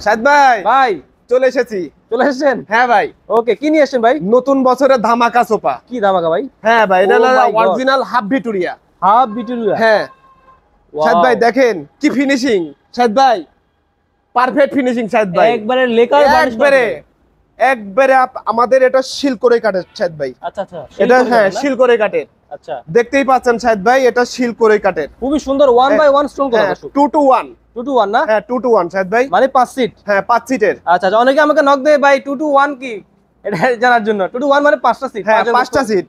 সাদ ভাই ভাই চলে এসেছি। চলে এসেছেন? হ্যাঁ ভাই। ওকে, কি নিয়ে এসেছেন ভাই? নতুন বছরের ধামাকা সোফা। কি ধামাকা ভাই? হ্যাঁ ভাই, এটা Oh my God! Original half Victoria. Half Victoria? হ্যাঁ সাদ ওয়াও, ভাই দেখেন কি ফিনিশিং। সাদ ভাই পারফেক্ট ফিনিশিং। সাদ ভাই একবারে লেকার বানিশ একবারে একবারে আমাদের এটা শিল করে কাটে সাদ ভাই। আচ্ছা আচ্ছা, এটা হ্যাঁ শিল করে কাটে। আচ্ছা, দেখতেই পাচ্ছেন সাদ ভাই, এটা শিল করে কাটে। খুবই সুন্দর, 1 বাই 1 স্টোন করা দর্শক। 2 to 1। 2 to 1 না? হ্যাঁ 2 to 1 সাদ ভাই, মানে 5 সিট। হ্যাঁ 5 সিটের। আচ্ছা আচ্ছা, অনেকে আমাকে নক দেয় ভাই 2 to 1 কি, এটা জানার জন্য। 2 to 1 মানে 5টা সিট। হ্যাঁ 5টা সিট,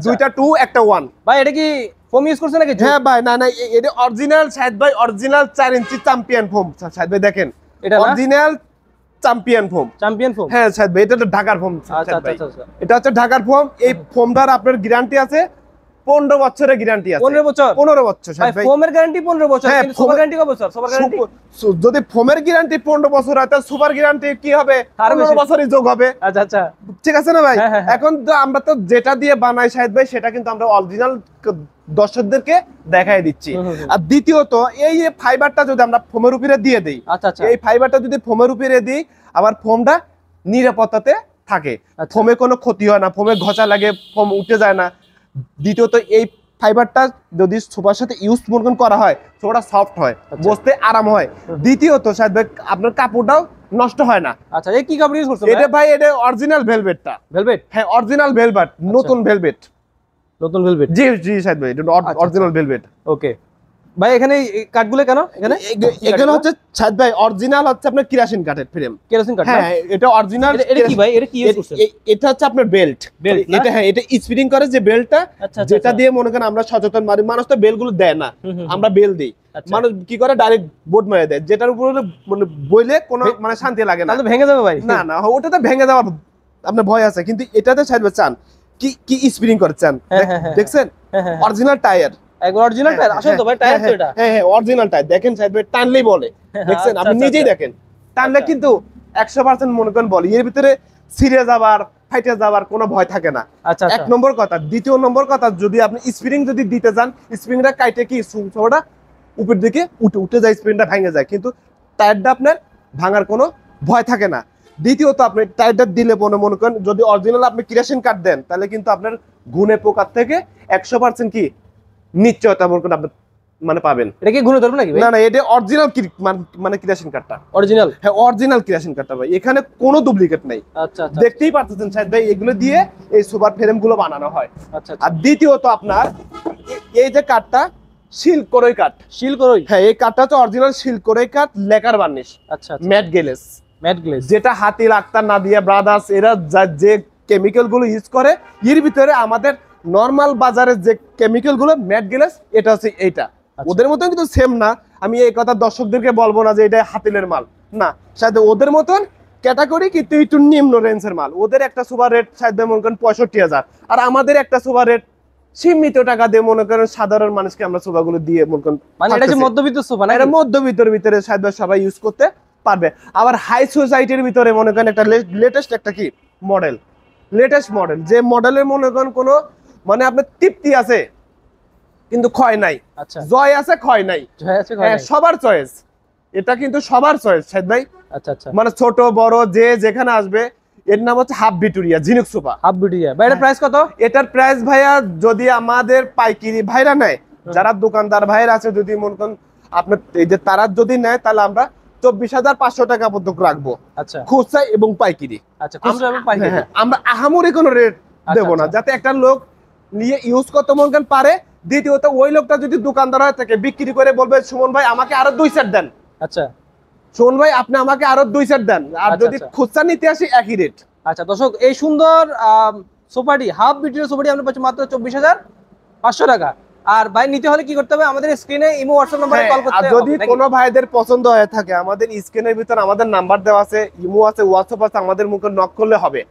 দুইটা 2 একটা 1। ভাই এটা কি ফোম ইউজ করছেন নাকি? হ্যাঁ ভাই, না না এটা অরিজিনাল সাদ ভাই, অরিজিনাল 4 ইঞ্চি চ্যাম্পিয়ন ফোম। সাদ ভাই দেখেন, এটা original champion foam. Champion foam? হ্যাঁ সাদ ভাই, এটা তো ঢাকার ফোম। আচ্ছা আচ্ছা আচ্ছা, এটা হচ্ছে ঢাকার ফোম। এই ফোমটার আপনার গ্যারান্টি আছে 15 বছরের গ্যারান্টি আছে। 15 বছর? 15 বছর সাদ ভাই। ফোমের গ্যারান্টি 15 বছর, হ্যাঁ, কিন্তু সুপার গ্যারান্টি কত বছর? সুপার গ্যারান্টি যদি ফোমের গ্যারান্টি 15 বছর হয় তাহলে সুপার গ্যারান্টি কি হবে? 15 বছরই যোগ হবে। আচ্ছা আচ্ছা, ঠিক আছে না ভাই? হ্যাঁ, হ্যাঁ। এখন তো আমরা তো যেটা দিয়ে বানাই সাহেদ ভাই, সেটা কিন্তু আমরা অরিজিনাল দর্শকদেরকে দেখাই দিচ্ছি। আর দ্বিতীয়ত এই ফাইবারটা যদি আমরা ফোমের উপরে দিয়ে দিই, আচ্ছা আচ্ছা, এই ফাইবারটা যদি ফোমের উপরে দিই, আবার ফোমটা নিরাপত্তাতে থাকে, ফোমে কোনো ক্ষতি হয় না, ফোমে ঘষা লাগে, ফোম উঠে যায় না। দ্বিতীয়ত এই ফাইবারটা যদি সোফার সাথে ইউজ করা হয়, সোফাটা সফট হয়, বসতে আরাম হয়। দ্বিতীয়ত সাহেদ ভাই আপনার কাপড়টাও নষ্ট হয় না। আচ্ছা, এই কি কাপড় ইউজ করছেন? এটা ভাই এটা অরিজিনাল ভেলভেটটা। ভেলভেট? হ্যাঁ অরিজিনাল ভেলভেট, নতুন ভেলভেট। নতুন ভেলভেট? জি জি সাহেদ ভাই, এটা অরিজিনাল ভেলভেট। ওকে ভাই, এখানে এই কাঠগুলো কেন এখানে? এখানে হচ্ছে সাহেদ ভাই অরিজিনাল হচ্ছে আপনার কেরাসিন কাঠের ফ্রেম। কেরোসিন কাঠ? হ্যাঁ এটা অরিজিনাল। এটা কি ভাই, এটা কি ইউজ করছেন? এটা হচ্ছে আপনার বেল্ট। এটা হ্যাঁ এটা স্পিনিং করে যে বেল্টটা, যেটা দিয়ে মনে করেন আমরা সচেতন মানুষ তো বেল গুলো দেয় না, আমরা বেল দিই। মানুষ কি করে ডাইরেক্ট বোর্ড মেরে দেয়, যেটার উপরে মানে বইলে কোনো মানে শান্তি লাগে না। তাহলে ভেঙে যাবে ভাই? না না, ওটা তো ভেঙে যাওয়ার আপনার ভয় আছে, কিন্তু এটাতে সাহেব চান কি কি স্পিনিং করে চান, দেখছেন অরিজিনাল টায়ার। একবার অরিজিনাল টায়ার আসলে তো ভাই, টায়ার তো এটা। হ্যাঁ হ্যাঁ অরিজিনাল টায়ার। দেখেন সাহেব ভাই টানলেই বলে, দেখছেন আপনি নিজেই দেখেন, টানলে কিন্তু 100% মনে করেন বলে। এর ভিতরে ছিঁড়ে যাবার ফাইটে যাবার কোনো ভয় থাকে না। আচ্ছা, এক নম্বর কথা। দ্বিতীয় নম্বর কথা, যদি আপনি স্প্রিং যদি দিতে যান, স্প্রিংটা কাইটে কি সোফাটা উপর দিকে উঠে যায়, স্প্রিংটা ভেঙে যায়, কিন্তু টায়ারটা আপনার ভাঙার কোনো ভয় থাকে না। দ্বিতীয়ত আপনি টায়ারটা দিলে মনে করেন যদি অরিজিনাল আপনি কেরোসিন কাঠ দেন, তাহলে কিন্তু আপনার ঘুনে পোকার থেকে 100% কি নিশ্চয়তা মনে করেন আপনি মানে পাবেন। এটা কি ঘুরে ধরবে নাকি ভাই? না না, এটা অরিজিনাল মানে কেরোসিন কাঠটা অরিজিনাল? হ্যাঁ অরিজিনাল কেরোসিন কাঠটা ভাই, এখানে কোনো ডুপ্লিকেট নাই। আচ্ছা আচ্ছা, দেখতেই পাচ্ছেন সাহেব ভাই, এগুলো দিয়ে এই সুপার ফ্রেম গুলো বানানো হয়। আচ্ছা। আর দ্বিতীয়ত আপনার এই যে কাঠটা সিল্ক করই কাঠ। সিল্ক করই? হ্যাঁ এই কাঠটা হচ্ছে অরিজিনাল সিল্ক করই কাঠ, লেকার বার্নিশ। আচ্ছা, ম্যাট গ্লেজ। ম্যাট গ্লেজ যেটা হাতিল আক্তার, নাদিয়া ব্রাদার্স, এরা যে কেমিক্যাল গুলো ইউজ করে, এর ভিতরে আমাদের নরমাল বাজারের যে কেমিক্যাল গুলো ম্যাট গ্লেজ, এটা হচ্ছে এইটা। ওদের মতন কিন্তু সেম না, আমি এই কথা দর্শকদেরকে বলবো না যে এটা হাতিলের মাল না, সাথে ওদের মতন ক্যাটাগরি কিন্তু একটু নিম্ন রেঞ্জের মাল। ওদের একটা সুপার রেট সাথে মনে করেন 65,000, আর আমাদের একটা সুপার রেট সীমিত টাকা দিয়ে মনে করেন সাধারণ মানুষকে আমরা সোফাগুলো দিয়ে মনে করেন, মানে এটা যে মধ্যবিত্ত সোফা না, এটা মধ্যবিত্তের ভিতরে সাথে সবাই ইউজ করতে পারবে। আবার হাই সোসাইটির ভিতরে মনে করেন একটা লেটেস্ট একটা কি মডেল, লেটেস্ট মডেল, যে মডেলের মনে করেন কোনো মানে আপনার তৃপ্তি আছে কিন্তু ক্ষয় নাই, জয় আছে ক্ষয় নাই, সবার চয়েস। এটা কিন্তু সবার চয়েস সাহেদ ভাই। আচ্ছা আচ্ছা, মানে ছোট বড় যে যেখানে আসবে। এর নাম হচ্ছে হাফ ভিক্টোরিয়া ঝিনুক সোফা। হাফ ভিক্টোরিয়া ভাই, এটার প্রাইস কত? এটার প্রাইস ভাইয়া যদি আমাদের পাইকারি ভাইরা নেয়, যারা দোকানদার ভাইরা আছে, যদি মনে করেন আপনার এই যে তারা যদি নেয়, তাহলে আমরা 24,500 টাকা পর্যন্ত রাখবো। আচ্ছা, খুচরা এবং পাইকারি। আচ্ছা, খুচরা এবং পাইকারি। আমরা আহামরি কোনো রেট দেবো না, যাতে একটা লোক নিয়ে ইউজ করতে মন করেন পারে। দ্বিতীয়ত ওই লোকটা যদি দোকানদার হয়ে থাকে, বিক্রি করে বলবে সুমন ভাই আমাকে আরো 2 সেট দেন। আচ্ছা, সুমন ভাই আপনি আমাকে আরো 2 সেট দেন। আর যদি খুচরা নিতে আসি একই রেট। আচ্ছা দর্শক, এই সুন্দর সোফাটি, হাফ ভিক্টোরিয়া সোফাটি আমরা পাচ্ছি মাত্র 24,500 টাকা। আর ভাই নিতে হলে কি করতে হবে? আমাদের স্ক্রিনে ইমো হোয়াটসঅ্যাপ নম্বরে কল করতে হবে। আর যদি কোনো ভাইদের পছন্দ হয়ে থাকে, আমাদের স্ক্রিনের ভিতর আমাদের নাম্বার দেওয়া আছে, ইমো আছে, হোয়াটসঅ্যাপ আছে, আমাদের মুখে নক করলে হবে।